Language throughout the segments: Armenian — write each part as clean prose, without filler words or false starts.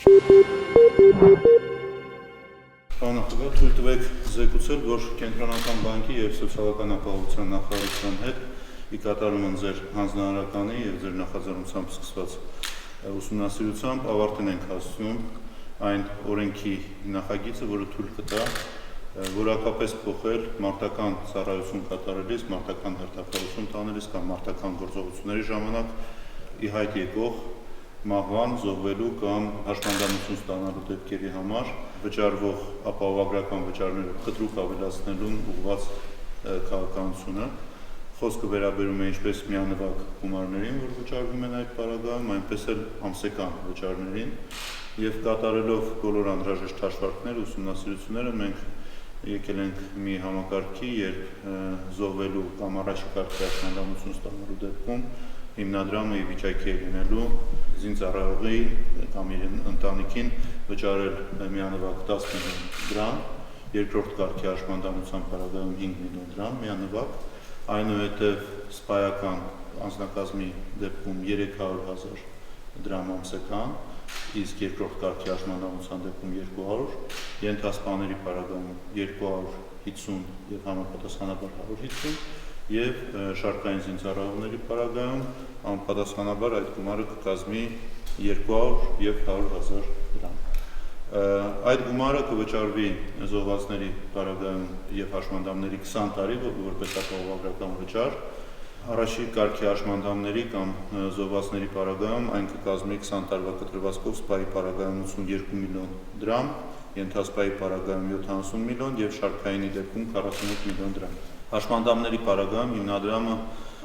Նախագահ, թույլ տվեք զեկուցել, որ Կենտրոնական բանկի և սոցիալական ապահովության նախարարության հետ ի կատարումն ձեր հանձնարարականի և ձեր նախաձեռնությամբ սկսված ուսումնասիրությամբ ավարտին ենք հասցնում այն օրենքի նախագիծը, որը թույլ կտա որակապես փոխել մարտական ծառայություն կատարելիս, մարտական հերթապահություն տանելիս կամ մարտական գործողությունների ժամանակ ի հայտ եկող մահվան, զոհվելու կամ հաշմանդամություն ստանալու դեպքերի համար վճարվող ապահովագրական վճարները խտրուկ ավելացնելուն ուղղված քաղաքականությունը։ Խոսքը վերաբերում է ինչպես միանվագ գումարներին, որ վճարվում են այդ պարագայում, այնպես էլ ամսական վճարներին, եւ կատարելով բոլոր անհրաժեշտ հաշվարկները, ուսումնասիրությունները մենք եկել ենք մի համակարգի, երբ զոհվելու կամ առաջի կարգի հաշմանդամություն ստանալու դեպքում հիմնադրամը ի վիճակի է լինելու զինծառայողի կամ իր ընտանիքին վճարել միանվագ 10 միլիոն դրամ, երկրորդ կարգի հաշմանդամության պարագայում 5 միլիոն դրամ միանվագ, այնուհետև սպայական անձնակազմի դեպքում 300,000 դրամ ամսական, իսկ երկրորդ կարգի հաշմանդամության դեպքում 200, ենթասպաների պարագայում 250 եւ համապատասխանաբար 150 եւ շարքային զինծառայողների պարագայում անպատասխանաբար այդ գումարը կկազմի 200 եւ 100,000 դրամ։ Այդ գումարը կվճարվի զոհվածների պարագայում եւ հաշմանդամների 20 տարի, որպես ապահովագրական վճար, առաջի կարգի հաշմանդամների կամ զոհվածների պարագայում այն կկազմի 20 տարվա կտրվածքով սպայի պարագայում 82 միլիոն դրամ, ենթասպայի պարագայում 70 միլիոն եւ շարքայինի դեպքում 48 միլիոն դրամ։ Հաշմանդամների պարագայում հիմնադրամը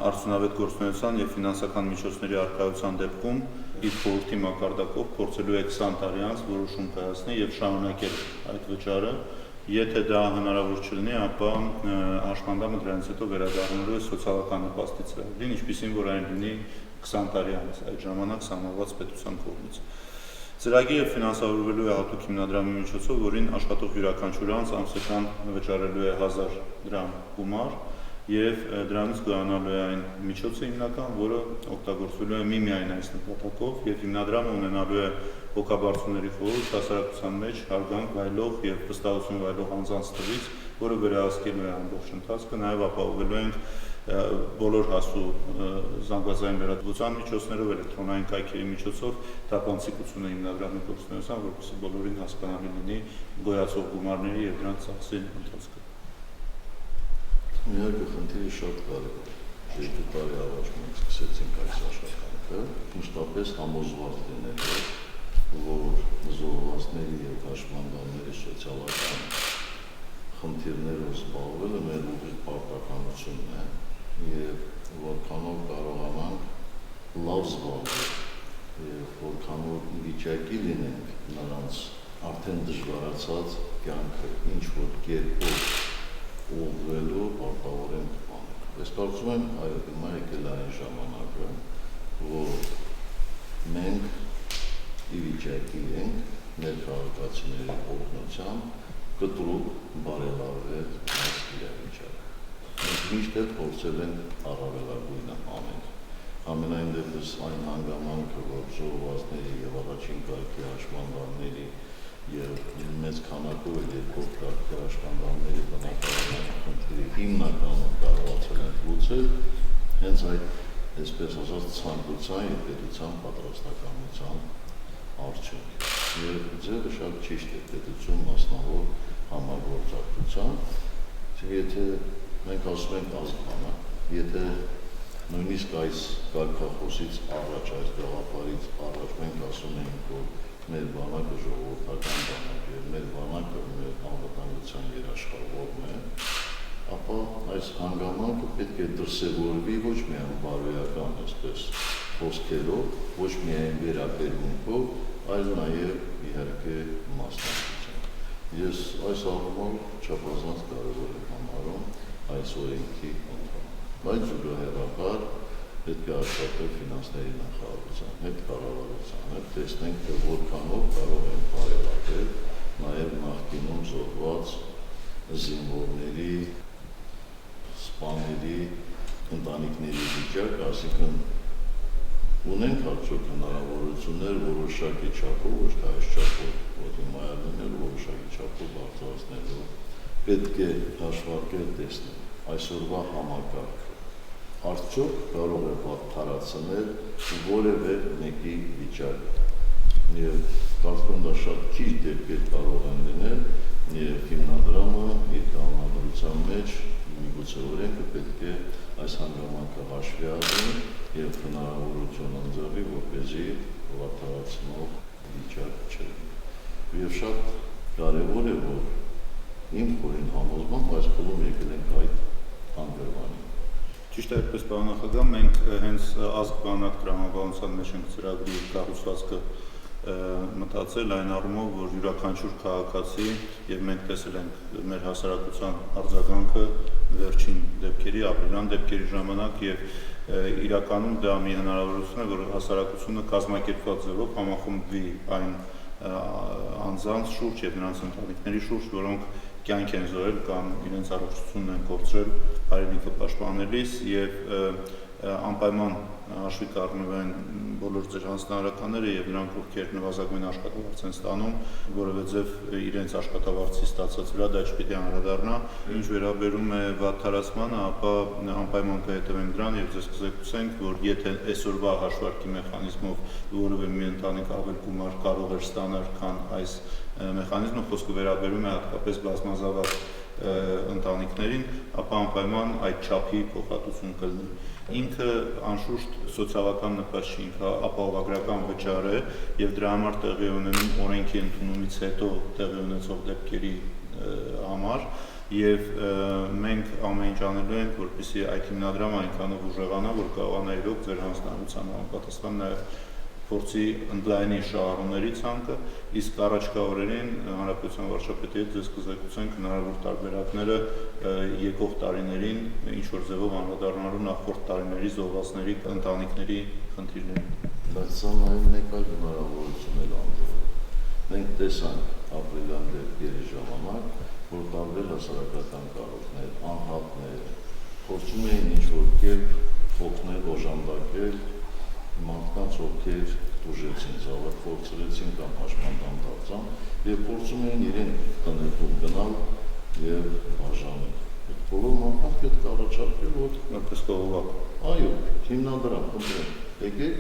արդյունավետ գործունեության եւ ֆինանսական միջոցների առկայության դեպքում իր խորհրդի մակարդակով փորձելու է 20 տարի անց որոշում կայացնել եւ շարունակել այդ վճարը։ Եթե դա հնարավոր չլինի, ապա հաշմանդամը դրանից հետո վերադառնալու է սոցիալական նպաստի ծրագրին, ինչպիսին որ այն լինի 20 տարի անց, այդ ժամանակ սահմանված պետության կողմից։ Ծրագիրը ֆինանսավորվելու է հատուկ հիմնադրամի միջոցով, որին աշխատող յուրաքանչյուր անձ ամսական վճարելու է 1000 դրամ գումար եւ դրանից գոյանալու է այն միջոցը հիմնական, որը օգտագործվելու է միմիայն այս նպատակով եւ հիմնադրամը ունենալու է հոգաբարձուների խորհուրդ հասարակության մեջ հարգանք վայելող եւ վստահություն վայելող անձանց թվից, որը վերահսկելու է ամբողջ ընթացքը, նաեւ ապահովելու ենք բոլոր հասու զանգվածային լրատվության միջոցներով, էլեկտրոնային կայքերի միջոցով թափանցիկությունը հիմնադրամի գործունեության, որպեսզի բոլորին հասկանալի լինի գոյացող գումարների եւ դրանց ծախսի ընթացքը։ Իհարկե խնդիրը շատ կարևոր է։ 2 տարի առաջ մենք սկսեցինք այս աշխատանքը, մշտապես համոզված լինելով, որ զոհվածների եւ հաշմանդամների սոցիալական խնդիրներով զբաղվելը մեր ուղիղ պարտականությունն է եւ որքանով կարողանանք լավ զբաղվել եւ որքանով ի վիճակի լինենք նրանց արդեն դժվարացած կյանքը ինչ որ կերպով ուղղվելու պարտավորենք բաներ։ Ես կարծում եմ, այո, հիմա եկել այն ժամանակը, որ մենք ի վիճակի ենք մեր քաղաքացիների օգնությամբ կտրուկ բարելավել այս իրավիճակը։ Մենք միշտ էլ փորձել ենք առավելագույնը անել։ Ամենայն դեպս այն հանգամանքը, որ զոհվածների եւ առաջին կարգի հաշմանդամների եւ մեծ քանակով երկրորդ կարգի հաշմանդամների բնակարանի խնդիրի հիմնականում կարողացել են լուծել հենց այդ, այսպես ասած, ցանկության եւ պետության պատրաստականության արդյունք։ Եվ ձևը շատ ճիշտ է պետություն մասնավոր համագործակցության, եթե մենք ասում ենք ազգանա, եթե նույնիսկ այս կարգախոսից առաջ, այս գաղափարից առաջ մենք ասում ենք, որ մեր բանակը ժողովրդական բանակ է, մեր բանակը մեր անվտանգության երաշխավորն է, ապա այս հանգամանքը պետք է դրսևորվի ոչ միայն բարոյական, այսպես խոսքերով, ոչ միայն վերաբերմունքով, այլ նաև իհարկե մասնակցությամբ։ Ես այս առումով չափազանց կարևոր եմ համարում այս օրենքի ընդունումը։ Բայց զուգահեռաբար պետք է աշխատել ֆինանսների նախարարության հետ, կառավարության հետ, տեսնենք, թե որքանով կարող են բարելավել նաև նախկինում զոհված զինվորների, սպաների, ընտանիքների վիճակ, այսինքն ունենք արդյոք հնարավորություններ որոշակի չափով, ոչ թե այս պետք է հաշվարկել տեսնել այսօրվա համակարգը արդյոք կարող է վատթարացնել որևէ մեկի վիճակը եւ կարծում եմ շատ քիչ դեպքեր կարող են լինել եւ հիմնադրամը իր կանոնադրության մեջ միգուցե օրենքը պետք է այս հանգամանքը հաշվի առնի եւ հնարավորություն ընձեռի որպեսզի վատթարացնող վիճակ չլինի եւ շատ կարեւոր է որ իմ խորին համոզմամբ այս փուլում եկել ենք այդ հանգրվանին Ճիշտ է, այդպես պարոն նախագահ, մենք հենց ազգ-բանակ տրամաբանության մեջ ենք ծրագրի կառուցվածքը մտածել այն առումով, որ յուրաքանչյուր քաղաքացի եւ մենք տեսել ենք մեր հասարակության արձագանքը վերջին դեպքերի, ապրիլյան դեպքերի ժամանակ եւ իրականում դա մի հնարավորություն է, որ հասարակությունը կազմակերպված ձևով համախմբվի այն անձանց շուրջ եւ նրանց ընտանիքների շուրջ, որոնք կյանք են զոհել կամ իրենց առողջությունն են կորցրել հայրենիքը պաշտպանելիս եւ անպայման հաշվի կառնում են բոլոր ձեր հանձնարարականները եւ նրանք ովքեր նվազագույն աշխատավարձ են ստանում, որովհետեւ իրենց աշխատավարձի ստացած վրա դա չպիտի անդրադառնա։ Ինչ վերաբերում է վատթարացմանը, ապա անպայման կհետևենք դրան եւ ձեզ կզեկուցենք, որ եթե այսօրվա հաշվարկի մեխանիզմով որևէ մի ընտանիք ավել գումար կարող էր ստանալ, քան այս մեխանիզմը խոսքը վերաբերում է հատկապես բազմազավակ ընտանիքներին, ապա անպայման այդ չափի փոխհատուցում կլինի։ Ինքը անշուշտ սոցիալական նպաստ չի, ինքը ապահովագրական վճար է եւ դրա համար տեղի ունենում օրենքի ընդունումից հետո տեղի ունեցող դեպքերի համար եւ մենք ամեն ինչ անելու ենք, որպեսզի այդ հիմնադրամը այնքանով ուժեղանա, որ կարողանա իրոք ձեր հանձնարարության համապատասխան նաեւ փորձի ընդլայնի շահառուների ցանկը, իսկ առաջկա օրերին հանրապետության վարչապետի հետ ձեզ կզեկուցենք հնարավոր տարբերակները եկող տարիներին ինչ որ ձևով անդրադառնալու նախորդ տարիների զոհվածների ընտանիքների խնդիրներին։ Բայց սա նաև մեկ այլ հնարավորություն էլ անդրադառնում։ Մենք տեսանք ապրիլյան դեպքերի ժամանակ, որ տարբեր հասարակական կառույցներ, անհատներ փորձում էին ինչ-որ կերպ օգնել, օժանդակել մարդկանց, ովքեր տուժեցին, զավակ կորցրեցին կամ հաշմանդամ դարձան եւ փորձում էին իրենք տներում գնալ եւ բաժանել։ Այդ բոլոր մարդկանց պետք է առաջարկել, որ որպես կողովակ։ Այո, հիմնադրամ, խնդրեմ, եկեք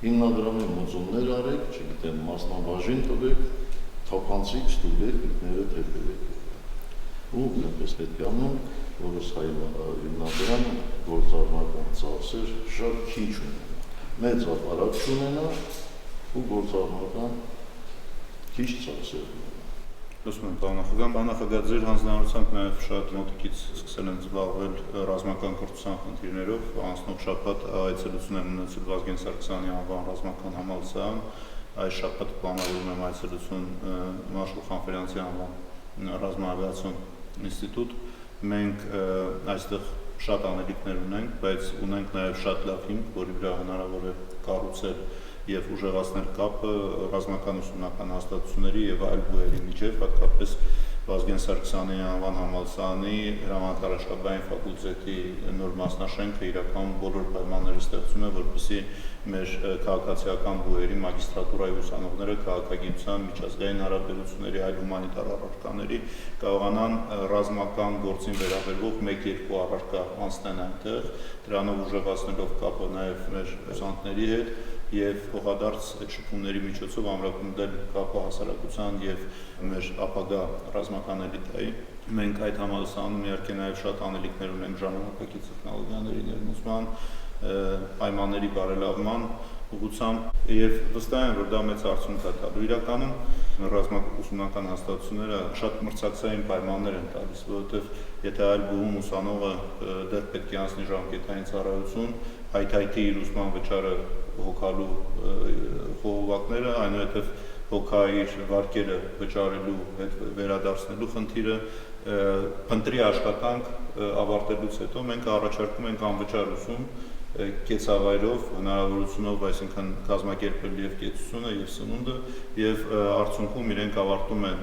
հիմնադրամի մոծումներ արեք, չգիտեմ, մասնաբաժին տվեք, թափանցիկ ստուգեք, ինքներդ հետևեք։ Ու նույնպես պետք է անենք, որ հիմնադրամը գործառնական ծախսեր շատ քիչ ունենա։ Մեծ ապարատ չունենա ու գործառնական քիչ ծախսեր ունենա։ Լսում եմ, պարոն նախագահ, ձեր հանձնարարությամբ նաև շատ մոտիկից սկսել են զբաղվել ռազմական կրթության խնդիրներով, անցնող շաբաթ այցելություն եմ ունեցել Վազգեն Սարգսյանի անվան ռազմական համալսարան, այս շաբաթ պլանավորում եմ այցելություն Մաշուկ Խանֆերյանցի անվան ռազմավիացիոն ինստիտուտ, մենք այստեղ շատ անելիքներ ունենք, բայց ունենք նաև շատ լավ հիմք, որի վրա հնարավոր է կառուցել եւ ուժեղացնել կապը ռազմական ուսումնական հաստատությունների եւ այլ բուհերի միջեւ, հատկապես Վազգեն Սարգսյանի անվան համալսարանի հրամանատարաշխատային ֆակուլտետի նոր մասնաշենքը իրական բոլոր պայմանները ստեղծում է, որպեսզի մեր քաղաքացիական բուհերի մագիստրատուրայի ուսանողները քաղաքագիտության, միջազգային հարաբերությունների, այլ հումանիտար առարկաների կարողանան ռազմական գործին վերաբերող 1-2 առարկա անցնեն այնտեղ, դրանով ուժեղացնելով կապը նաև մեր ուսանողների հետ եւ փոխադարձ այդ շփումների միջոցով ամրապնդել կապը հասարակության եւ մեր ապագա ռազմական էլիտայի։ Մենք այդ համալսարանում իհարկե նաեւ շատ անելիքներ ունենք ժամանակակից տեխնոլոգիաների ներմուծման, պայմանների բարելավման ուղղությամբ եւ վստահ եմ, որ դա մեծ արդյունք է տալու։ Իրականում ռազմական ուսումնական հաստատությունները շատ մրցակցային պայմաններ են տալիս, որովհետեւ եթե այլ բուհում ուսանողը դեռ պետք է անցնի ժամկետային ծառայություն, հայթայթի իր ուսման վճարը հոգալու խողովակները, այնուհետև հոգա իր վարկերը վճարելու հետ վերադարձնելու խնդիրը, փնտրի աշխատանք ավարտելուց հետո մենք առաջարկում ենք անվճար ուսում կեցավայրով, հնարավորությունով, այսինքն կազմակերպել եւ կեցությունը եւ սնունդը եւ արդյունքում իրենք ավարտում են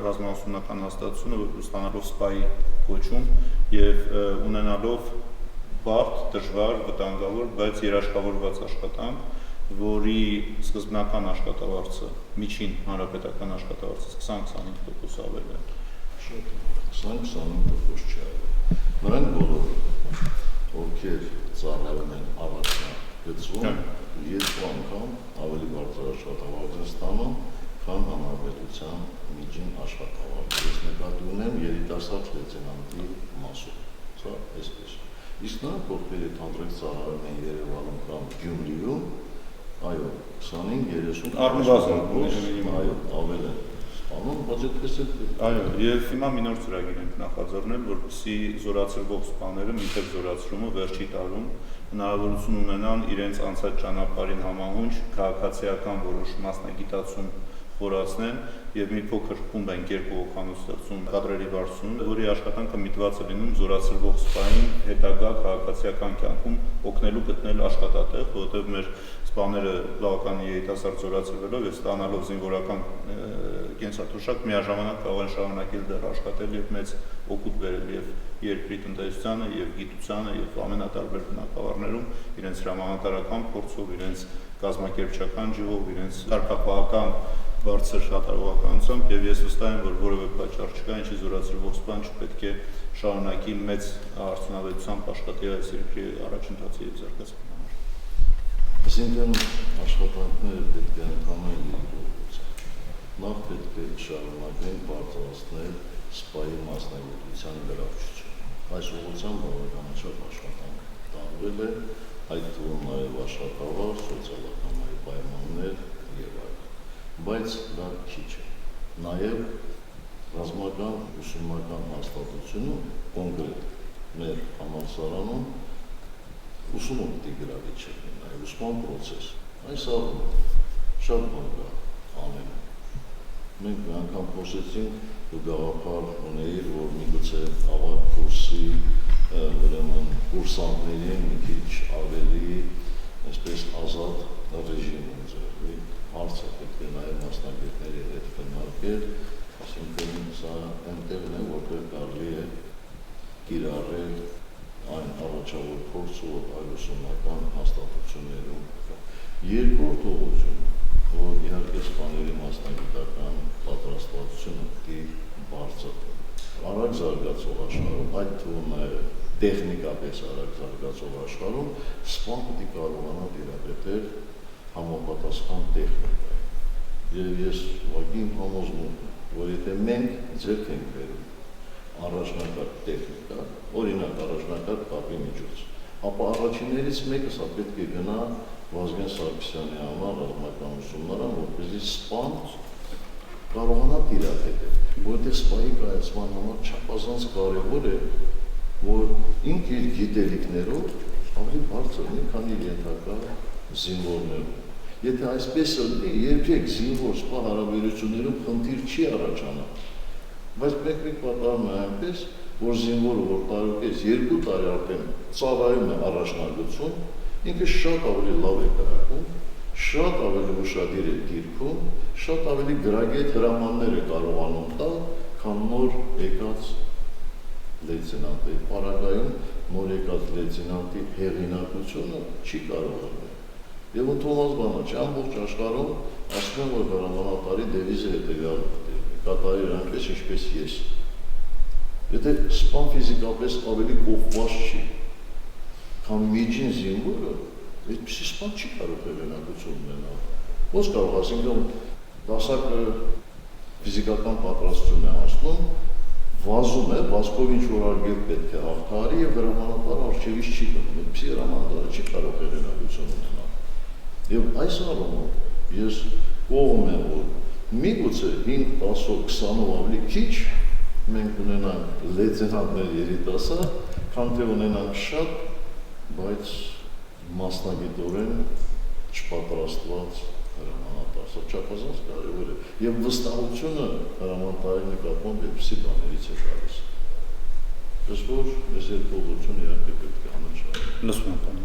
ռազմաուսումնական հաստատությունը ստանալով սպայի կոչում եւ ունենալով բարդ, դժվար, վտանգավոր, բայց երաշխավորված աշխատանք, որի սկզբնական աշխատավարձը, միջին հանրապետական աշխատավարձը 20-25% ավել է։ Շատ 20-25% չի արվել։ Նրանք բոլորը, ովքեր ծառայում են առաջնագծում, երկու անգամ ավելի բարձր աշխատավարձ են ստանում, քան հանրապետության միջին աշխատավարձը։ Ես նկատի ունեմ երիտասարդ լեյտենանտի մասով։ Սա այսպես։ Իսկ նրանք, ովքեր ընդհանրեք ծառայում են Երևանում կամ Գյումրիում, այո, 25-30 այո, ավել են ստանում, բայց այդպես էլ այո, եւ հիմա մի նոր ծրագիր ենք նախաձեռնել, որպեսզի զորացրվող սպաները մինչեւ զորացրումը վերջի տարում հնարավորություն ունենան իրենց անցած ճանապարհին համահունչ քաղաքացիական որոշ մասնագիտացում խորացնեն եւ մի փոքր խումբ են երկու հոգանոց ստեղծում կադրերի վարչություն, որի աշխատանքը միտված է լինում զորացրվող սպային հետագա քաղաքացիական կյանքում օգնելու գտնել աշխատատեղ, որովհետեւ մեր սպաները բավական երիտասարդ զորացրվելով եւ ստանալով զինվորական կենսաթոշակ միաժամանակ կարող են շարունակել դեռ աշխատել եւ մեծ օգուտ բերել եւ երկրի տնտեսությանը եւ գիտությանը եւ ամենատարբեր բնակավարներում իրենց հրամանատարական փորձով, իրենց կազմակերպչական ջիվով, իրենց կարգապահական բարձր կատարողականությամբ եւ ես վստահ եմ, որ որևէ պատճառ չկա, ինչի զորացրվող սպան չպետք է շարունակի մեծ արդյունավետությամբ աշխատել այս երկրի առաջընթացի եւ զարգացման համար։ Այսինքն աշխատանքները պետք է ընդհանրեն երկրորդ։ Նախ պետք է շարունակեն բարձրացնել սպայի մասնագիտության գրավչությունը։ Այս ուղղությամբ բավականաչափ աշխատանք տարվել է, այդ թվում նաեւ աշխատավարձ, սոցիալական պայմաններ եւ այլն։ Բայց դա քիչ է։ Նաեւ ռազմական ուսումնական հաստատությունը կոնկրետ մեր համալսարանում ուսումը պետք է գրավիչ է, նաեւ ուսման process։ Այս առումով շատ բան կա անել։ Մենք մի անգամ խոսեցինք, դու գաղափար ունեիր, որ միգուցե ավագ կուրսի ուրեմն կուրսանտներին մի քիչ ավելի այսպես ազատ ռեժիմ ընձեռվի։ Հարցը պետք է նաև մասնագետների հետ քննարկել, այսինքն սա այնտեղն է, որտեղ կարելի է կիրառել այն առաջավոր փորձը, որ այլ ուսումնական հաստատություններում կա։ Երկրորդ ուղղությունը, որ իհարկե սպաների մասնագիտական պատրաստվածությունը պետք է բարձր արագ զարգացող աշխարհում, այդ թվում նաև տեխնիկապես արագ զարգացող աշխարհում սպան պետք է կարողանա դիապետել համապատասխան տեխնիկայի։ Եվ ես ուղղակի համոզմունք եմ, որ եթե մենք ձեռք ենք բերում առաջնակարգ տեխնիկա, օրինակ առաջնակարգ կապի միջոց, ապա առաջիններից մեկը սա պետք է գնա Վազգեն Սարգսյանի համար ռազմական ուսումնարան, որպեսզի սպան կարողանա դիապետել, որտեղ սպայի կայացման համար չափազանց կարևոր է, որ ինքը իր գիտելիքներով ավելի բարձր լինի, քան իր ենթակա զինվորներով։ Եթե այսպես լինի, երբեք զինվոր-սպա հարաբերություններում խնդիր չի առաջանա, բայց մեկ պատահում է այնպես, որ զինվորը, որ տարուկես 2 տարի արդեն ծառայում է առաջնագծում, ինքը շատ ավելի լավ է կրակում, շատ ավելի ուշադիր է դիրքում, շատ ավելի գրագետ հրամաններ է կարողանում տալ, քան նոր եկած լեյտենանտը։ Այդ պարագայում նոր եկած լեյտենանտի հեղինակությունը չի կարող լինել։ Եվ ընդունված բանը չի, ամբողջ աշխարհում ասում են, որ հրամանատարի դևիզը հետևյալն է, կատարիր այնպես, ինչպես ես։ Եթե սպան ֆիզիկապես ավելի կողմված չի, քան միջին զինվորը, այդպիսի սպան չի կարող հեղինակություն ունենալ։ Ոնց կարող, այսինքն դասակը ֆիզիկական պատրաստություն է հասնում, վազում է, վազքով ինչ-որ արգել պետք է հաղթահարի եւ հրամանատարը առջևից չի գնում, այդպիսի հրամանատարը չի կարող հեղինակություն ունենալ։ Եվ այս առումով ես կողմ եմ, որ միգուցե 5, 10, 20-ով ավելի քիչ մենք ունենանք լեյտենանտներ երիտասարդ, քան թե ունենանք շատ, բայց մասնագիտորեն չպատրաստված հրամանատար, սա չափազանց կարևոր է, եւ վստահությունը հրամանատարի նկատմամբ այդպիսի բաներից է գալիս։ Ըստ որ այս երկու ուղղությունը իհարկե պետք է անաչառ։ Լսում եմ,